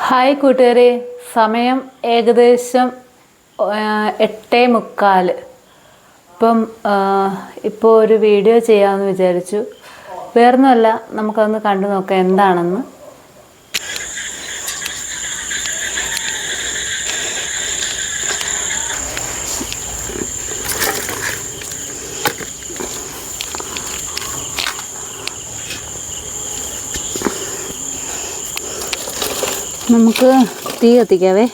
Hi കൂട്ടുകാരെ, സമയം ഏകദേശം 8:45. ഇപ്പോൾ ഒരു വീഡിയോ ചെയ്യാമെന്ന് വിചാരിച്ചു. വേറൊന്നുമല്ല, നമുക്കതൊന്ന് കണ്ടു നോക്കാം എന്താണെന്ന്. നമുക്ക് തീ കത്തിക്കാവേ.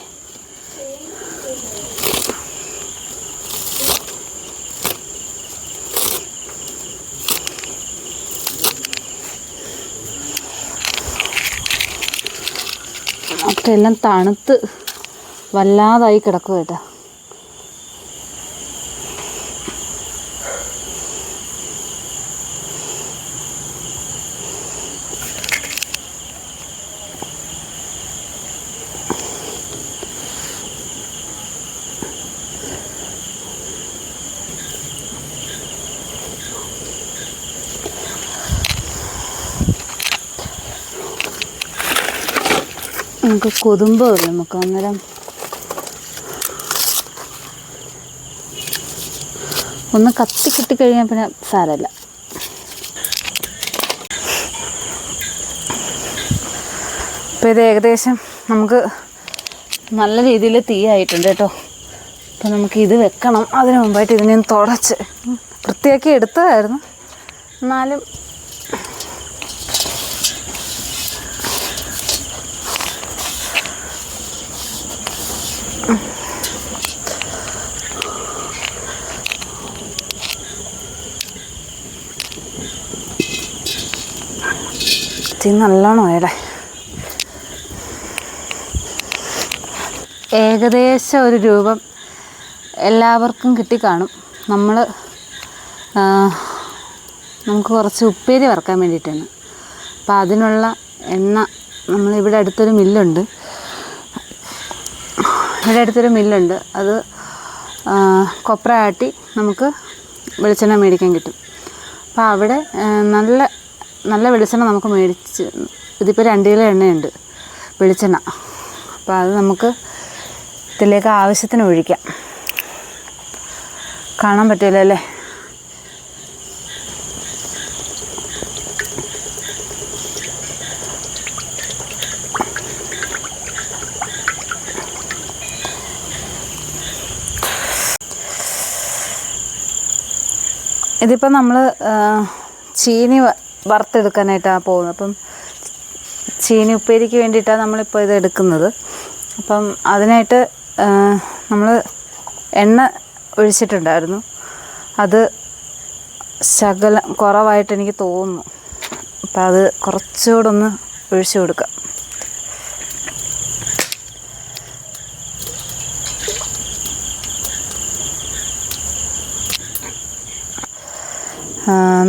ഒക്കെ എല്ലാം തണുത്ത് വല്ലാതായി കിടക്കുക കേട്ടോ. നമുക്ക് കൊതുമ്പല്ല, നമുക്ക് അന്നേരം ഒന്ന് കത്തി കിട്ടിക്കഴിഞ്ഞാൽ പിന്നെ സാരമില്ല. അപ്പോൾ ഇത് ഏകദേശം നമുക്ക് നല്ല രീതിയിൽ തീയായിട്ടുണ്ട് കേട്ടോ. അപ്പോൾ നമുക്ക് ഇത് വെക്കണം. അതിന് മുമ്പായിട്ട് ഇതിനെ തുടച്ച് വൃത്തിയാക്കി എടുത്തതായിരുന്നു, എന്നാലും തീ നല്ലോണം ആയല്ലേ. ഏകദേശം ഒരു രൂപം എല്ലാവർക്കും കിട്ടിക്കാണും. നമുക്ക് കുറച്ച് ഉപ്പേരി വറക്കാൻ വേണ്ടിയിട്ടാണ്. അപ്പോൾ അതിനുള്ള എണ്ണ നമ്മളിവിടെ അടുത്തൊരു മില്ലുണ്ട്. അത് കൊപ്ര ആട്ടി നമുക്ക് വെളിച്ചെണ്ണ മേടിക്കാൻ കിട്ടും. അപ്പോൾ അവിടെ നല്ല വെളിച്ചെണ്ണ നമുക്ക് മേടിച്ച്, ഇതിപ്പോൾ 2 കിലോ എണ്ണയുണ്ട് വെളിച്ചെണ്ണ. അപ്പോൾ അത് നമുക്ക് ഇതിലേക്ക് ആവശ്യത്തിന് ഒഴിക്കാം. കാണാൻ പറ്റില്ല അല്ലേ? ഇതിപ്പോൾ നമ്മൾ ചീനി വറുത്തെടുക്കാനായിട്ടാണ് പോകുന്നത്. അപ്പം ചീനി ഉപ്പേരിക്ക് വേണ്ടിയിട്ടാണ് നമ്മളിപ്പോൾ ഇത് എടുക്കുന്നത്. അപ്പം അതിനായിട്ട് നമ്മൾ എണ്ണ ഒഴിച്ചിട്ടുണ്ടായിരുന്നു. അത് ശകലം കുറവായിട്ട് എനിക്ക് തോന്നുന്നു. അപ്പം അത് കുറച്ചുകൂടെ ഒന്ന് ഒഴിച്ചു കൊടുക്കാം.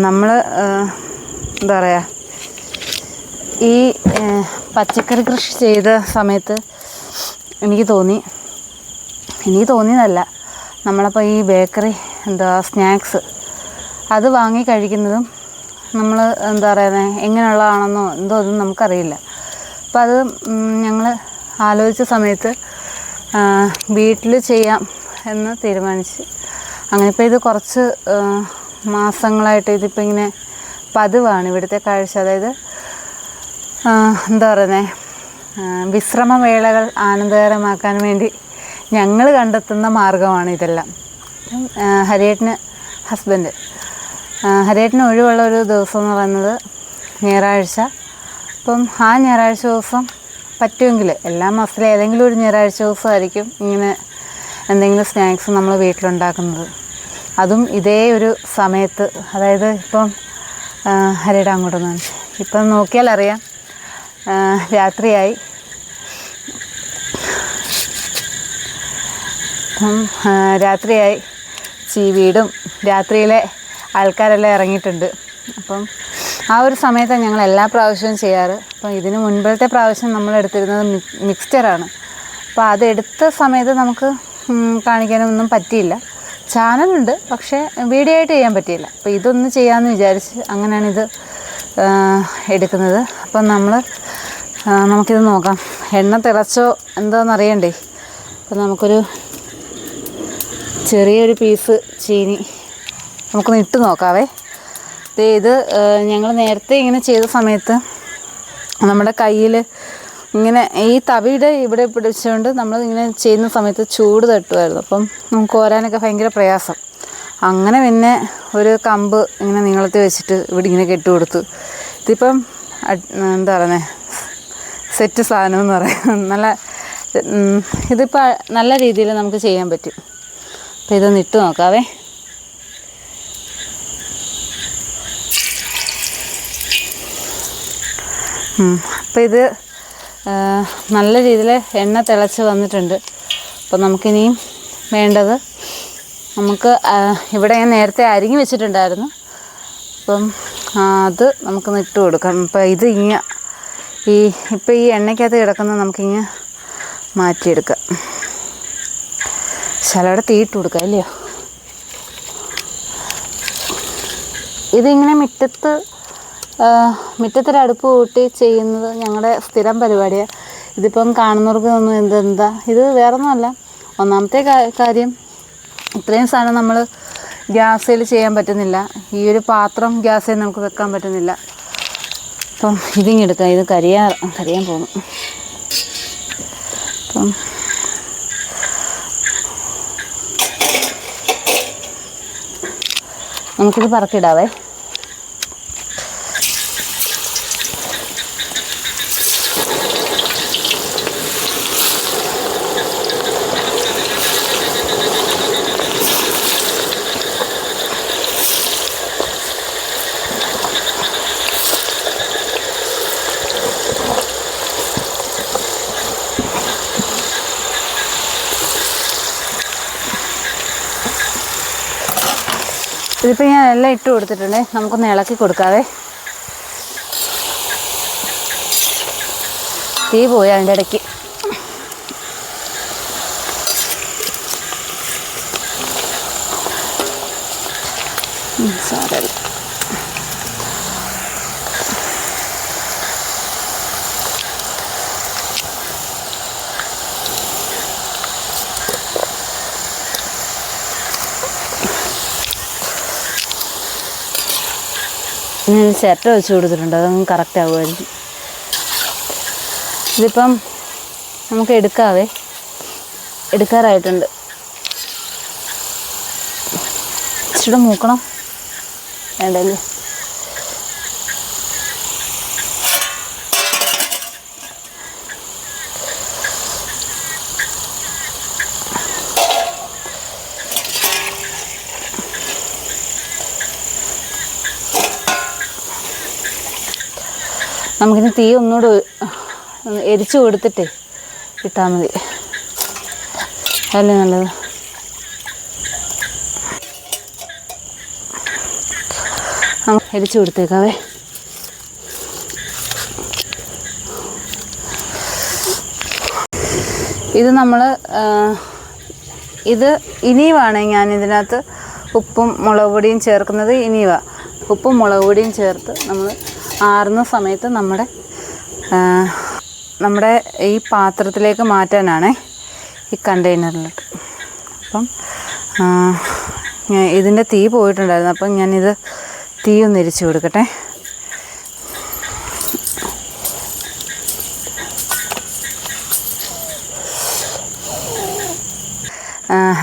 നമ്മൾ എന്താ പറയുക, ഈ പച്ചക്കറി കൃഷി ചെയ്ത സമയത്ത് എനിക്ക് തോന്നിയതല്ല, നമ്മളപ്പോൾ ഈ ബേക്കറി സ്നാക്സ് അത് വാങ്ങി കഴിക്കുന്നതും നമ്മൾ എന്താ പറയുന്നത് എങ്ങനെയുള്ളതാണെന്നോ എന്തോ ഒന്നും നമുക്കറിയില്ല. അപ്പോൾ അത് ഞങ്ങൾ ആലോചിച്ച സമയത്ത് വീട്ടിൽ ചെയ്യാം എന്ന് തീരുമാനിച്ച്, അങ്ങനെ ഇപ്പോൾ ഇത് കുറച്ച് മാസങ്ങളായിട്ട് ഇതിപ്പോൾ ഇങ്ങനെ പതിവാണ് ഇവിടുത്തെ കാഴ്ച. അതായത് എന്താ പറയുന്നത്, വിശ്രമവേളകൾ ആനന്ദകരമാക്കാൻ വേണ്ടി ഞങ്ങൾ കണ്ടെത്തുന്ന മാർഗമാണ് ഇതെല്ലാം. ഹരിയേട്ടന് ഒഴിവുള്ള ഒരു ദിവസം എന്ന് പറയുന്നത് ഞായറാഴ്ച. അപ്പം ആ ഞായറാഴ്ച ദിവസം പറ്റുമെങ്കിൽ എല്ലാ മാസത്തിലും ഏതെങ്കിലും ഒരു ഞായറാഴ്ച ദിവസമായിരിക്കും ഇങ്ങനെ എന്തെങ്കിലും സ്നാക്സ് നമ്മൾ വീട്ടിലുണ്ടാക്കുന്നത്. അതും ഇതേ ഒരു സമയത്ത്, അതായത് ഇപ്പം ഹരിയുടെ അങ്ങോട്ടൊന്നും ഇപ്പം നോക്കിയാൽ അറിയാം രാത്രിയായി. വീടും രാത്രിയിലെ ആൾക്കാരെല്ലാം ഇറങ്ങിയിട്ടുണ്ട്. അപ്പം ആ ഒരു സമയത്താണ് ഞങ്ങൾ എല്ലാ പ്രാവശ്യവും ചെയ്യാറ്. അപ്പം ഇതിന് മുൻപത്തെ പ്രാവശ്യം നമ്മൾ എടുത്തിരുന്നത് മിക്സ്ചറാണ്. അപ്പോൾ അതെടുത്ത സമയത്ത് നമുക്ക് കാണിക്കാനൊന്നും പറ്റിയില്ല. ചാനലുണ്ട്, പക്ഷേ വീഡിയോ ആയിട്ട് ചെയ്യാൻ പറ്റിയില്ല. അപ്പോൾ ഇതൊന്ന് ചെയ്യാമെന്ന് വിചാരിച്ച് അങ്ങനെയാണിത് എടുക്കുന്നത്. അപ്പം നമ്മൾ നമുക്കിത് നോക്കാം. എണ്ണ തിളച്ചോ എന്താണെന്നറിയണ്ടേ. അപ്പോൾ നമുക്കൊരു ചെറിയൊരു പീസ് ചീനി നമുക്കൊന്ന് ഇട്ട് നോക്കാവേ. ഇത് ഞങ്ങൾ നേരത്തെ ഇങ്ങനെ ചെയ്ത സമയത്ത് നമ്മുടെ കയ്യിൽ ഇങ്ങനെ ഈ തവിയുടെ ഇവിടെ പിടിച്ചുകൊണ്ട് നമ്മൾ ഇങ്ങനെ ചെയ്യുന്ന സമയത്ത് ചൂട് തട്ടുമായിരുന്നു. അപ്പം നമുക്ക് കോരാനൊക്കെ ഭയങ്കര പ്രയാസം. അങ്ങനെ പിന്നെ ഒരു കമ്പ് ഇങ്ങനെ നീളത്തിൽ വെച്ചിട്ട് ഇവിടെ ഇങ്ങനെ കെട്ടുകൊടുത്തു. ഇതിപ്പം എന്താ പറയുന്നത്, സെറ്റ് സാധനം എന്ന് പറയാം. നല്ല ഇതിപ്പോൾ നല്ല രീതിയിൽ നമുക്ക് ചെയ്യാൻ പറ്റും. അപ്പോൾ ഇതൊന്ന് ഇട്ട് നോക്കാവേ. അപ്പോൾ ഇത് നല്ല രീതിയിൽ എണ്ണ തിളച്ച് വന്നിട്ടുണ്ട്. അപ്പോൾ നമുക്കിനിയും വേണ്ടത്, നമുക്ക് ഇവിടെ ഞാൻ നേരത്തെ അരിഞ്ഞ് വെച്ചിട്ടുണ്ടായിരുന്നു. അപ്പം അത് നമുക്കൊന്ന് ഇട്ട് കൊടുക്കാം. അപ്പോൾ ഇത് ഇപ്പോൾ ഈ എണ്ണയ്ക്കകത്ത് കിടക്കുന്നത് നമുക്കിങ്ങനെ മാറ്റിയെടുക്കാം. ശകലം തീ ഇട്ട് കൊടുക്കാം അല്ലയോ. ഇതിങ്ങനെ മുറ്റത്തൊരു അടുപ്പ് കൂട്ടി ചെയ്യുന്നത് ഞങ്ങളുടെ സ്ഥിരം പരിപാടിയാണ്. ഇതിപ്പം കാണുന്നവർക്ക് ഒന്നും എന്താ ഇത് വേറൊന്നുമല്ല. ഒന്നാമത്തെ കാര്യം, ഇത്രയും സാധനം നമ്മൾ ഗ്യാസിൽ ചെയ്യാൻ പറ്റുന്നില്ല. ഈ ഒരു പാത്രം ഗ്യാസിൽ നമുക്ക് വെക്കാൻ പറ്റുന്നില്ല. അപ്പം ഇതിങ്ങെടുക്കാം. ഇത് കരിയാൻ പോകുന്നു. അപ്പം നമുക്കിത് പറക്കിടാവേ. ഇതിപ്പോൾ ഞാൻ എല്ലാം ഇട്ട് കൊടുത്തിട്ടുണ്ടേ. നമുക്കൊന്ന് ഇളക്കി കൊടുക്കാവേ. തീ പോയി അതിൻ്റെ ഇടയ്ക്ക്. സാരമില്ല. ഞാൻ ചിരട്ട വെച്ച് കൊടുത്തിട്ടുണ്ട്. അതൊന്നും കറക്റ്റ് ആകുമായിരിക്കും. ഇതിപ്പം നമുക്ക് എടുക്കാറായിട്ടുണ്ട്. ഇച്ചിരി മൂക്കണം വേണ്ടല്ലേ. നമുക്കിനി തീ ഒന്നുകൂടെ എരിച്ചു കൊടുത്തിട്ടേ ഇട്ടാൽ മതി. അതല്ലേ നല്ലത്. നമുക്ക് എരിച്ചു കൊടുത്തേക്കാവേ. ഇത് ഇത് ഇനിയുവാണ് ഞാൻ ഇതിനകത്ത് ഉപ്പും മുളക് പൊടിയും ചേർക്കുന്നത്. ഉപ്പും മുളക് പൊടിയും ചേർത്ത് നമ്മൾ ആറുന്ന സമയത്ത് നമ്മുടെ ഈ പാത്രത്തിലേക്ക് മാറ്റാനാണ്, ഈ കണ്ടെയ്നറിലിട്ട്. അപ്പം ഇതിൻ്റെ തീ പോയിട്ടുണ്ടായിരുന്നു. അപ്പം ഞാനിത് തീ ഒന്ന് എരിച്ച് കൊടുക്കട്ടെ.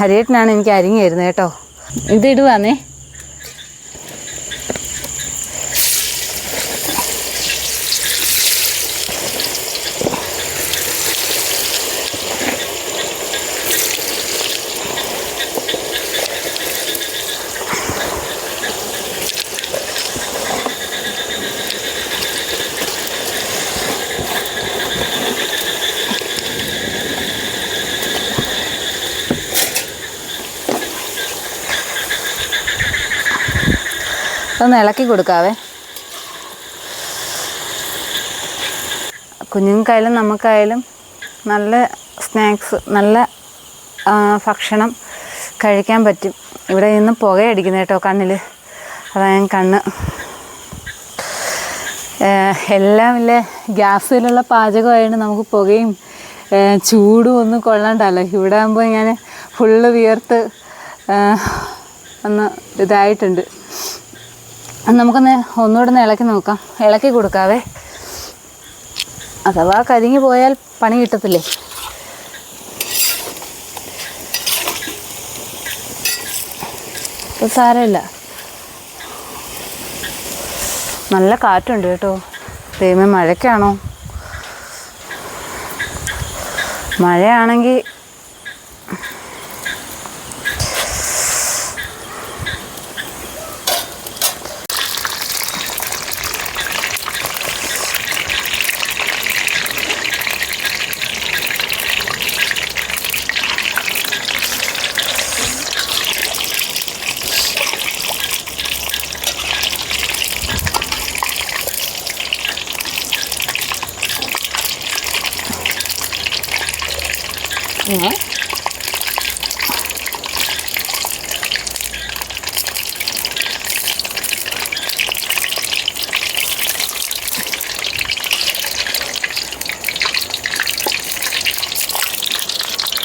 ഹരിയേട്ടനാണ് എനിക്ക് അരിഞ്ഞു തരുന്നത് കേട്ടോ. ഇതിടുവാന്നേ. ഒന്ന് ഇളക്കി കൊടുക്കാവേ. കുഞ്ഞുങ്ങൾക്കായാലും നമുക്കായാലും നല്ല സ്നാക്സ്, നല്ല ഭക്ഷണം കഴിക്കാൻ പറ്റും. ഇവിടെ നിന്ന് പുകയടിക്കുന്നത് കേട്ടോ കണ്ണിൽ. അതാ ഞാൻ കണ്ണ് എല്ലാം ഇല്ലേ ഗ്യാസിലുള്ള പാചകമായതുകൊണ്ട് നമുക്ക് പുകയും ചൂടും ഒന്നും കൊള്ളണ്ടല്ലോ. ഇവിടെ ആകുമ്പോൾ ഞാൻ ഫുള്ള് വിയർത്ത് ഒന്ന് ഇതായിട്ടുണ്ട്. നമുക്കൊന്ന് ഒന്നുകൂടെ ഇളക്കി നോക്കാം, ഇളക്കി കൊടുക്കാവേ. അഥവാ കരിഞ്ഞു പോയാൽ പണി കിട്ടത്തില്ലേ. ഇപ്പോൾ സാരമില്ല. നല്ല കാറ്റുണ്ട് കേട്ടോ. ദൈവമേ, മഴയ്ക്കാണോ? മഴയാണെങ്കിൽ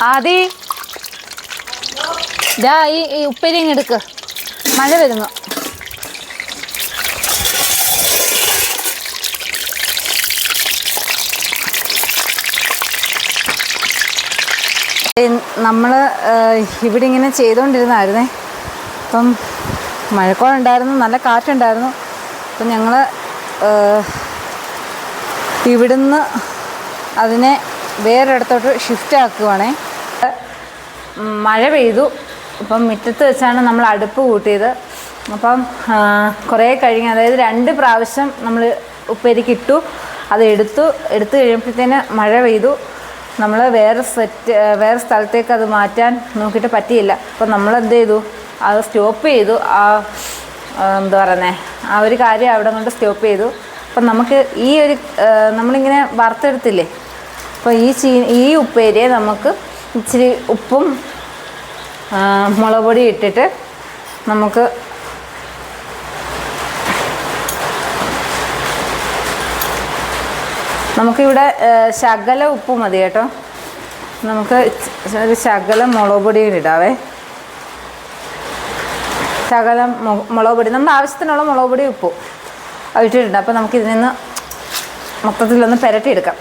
ആദി ഇതാ ഈ ഉപ്പേരി ഇങ്ങ് എടുക്ക്, മഴ വരുന്നു. നമ്മൾ ഇവിടെ ഇങ്ങനെ ചെയ്തുകൊണ്ടിരുന്നായിരുന്നേ. അപ്പം മഴക്കോളുണ്ടായിരുന്നു, നല്ല കാറ്റുണ്ടായിരുന്നു. അപ്പം ഞങ്ങൾ ഇവിടുന്ന് അതിനെ വേറൊരിടത്തോട്ട് ഷിഫ്റ്റ് ആക്കുവാണേ. മഴ പെയ്തു. അപ്പം മുറ്റത്ത് വെച്ചാണ് നമ്മൾ അടുപ്പ് കൂട്ടിയത്. അപ്പം കുറേ കഴിഞ്ഞ്, അതായത് 2 പ്രാവശ്യം നമ്മൾ ഉപ്പേരിക്ക് ഇട്ടു. അത് എടുത്തു കഴിയുമ്പോഴത്തേന് മഴ പെയ്തു. നമ്മൾ വേറെ സ്ഥലത്തേക്ക് അത് മാറ്റാൻ നോക്കിയിട്ട് പറ്റിയില്ല. അപ്പം നമ്മളെന്ത് ചെയ്തു, അത് സ്റ്റോപ്പ് ചെയ്തു. എന്താ പറയുന്നത്, ആ ഒരു കാര്യം അവിടെ കൊണ്ട് സ്റ്റോപ്പ് ചെയ്തു. അപ്പം നമുക്ക് ഈ ഒരു നമ്മളിങ്ങനെ വറുത്തെടുത്തില്ലേ, അപ്പോൾ ഈ ഉപ്പേരിയെ നമുക്ക് ഇച്ചിരി ഉപ്പും മുളക് പൊടി ഇട്ടിട്ട് നമുക്കിവിടെ ശകല ഉപ്പ് മതി കേട്ടോ. നമുക്ക് ഒരു ശകലം മുളക് പൊടിയും ഇടാവേ. ശകലം മുളക് പൊടി, നമ്മുടെ ആവശ്യത്തിനുള്ള മുളക് പൊടി ഉപ്പും ഇട്ടിട്ടുണ്ട്. അപ്പോൾ നമുക്കിതിൽ നിന്ന് മൊത്തത്തിലൊന്ന് പുരട്ടിയെടുക്കാം.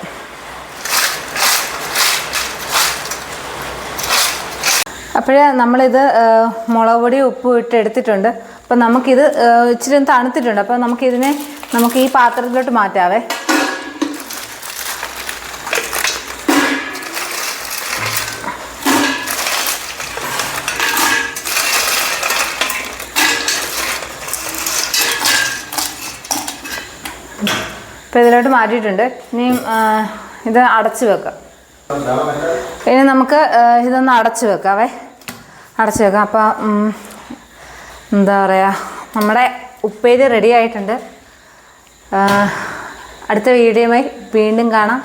അപ്പോഴേ നമ്മളിത് മുളക് പൊടി ഉപ്പ് ഇട്ട് എടുത്തിട്ടുണ്ട്. അപ്പം നമുക്കിത് ഇച്ചിരി തണുത്തിട്ടുണ്ട്. അപ്പോൾ നമുക്ക് ഈ പാത്രത്തിലോട്ട് മാറ്റാവേ. അപ്പോൾ ഇതിലോട്ട് മാറ്റിയിട്ടുണ്ട്. ഇനിയും ഇത് അടച്ച് വെക്കാം. ഇനി നമുക്ക് ഇതൊന്ന് അടച്ച് വെക്കാവേ. അപ്പം എന്താ പറയുക, നമ്മുടെ ഉപ്പേരി റെഡി ആയിട്ടുണ്ട്. അടുത്ത വീഡിയോയുമായി വീണ്ടും കാണാം.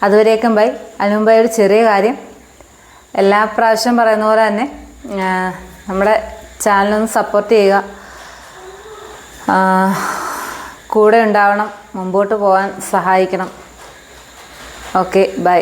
അതുവരേക്കും ബൈ. അതിന് മുമ്പായി ഒരു ചെറിയ കാര്യം, എല്ലാ പ്രാവശ്യം പറയുന്ന പോലെ തന്നെ നമ്മുടെ ചാനലൊന്ന് സപ്പോർട്ട് ചെയ്യുക, കൂടെ ഉണ്ടാവണം, മുമ്പോട്ട് പോകാൻ സഹായിക്കണം. Okay, by.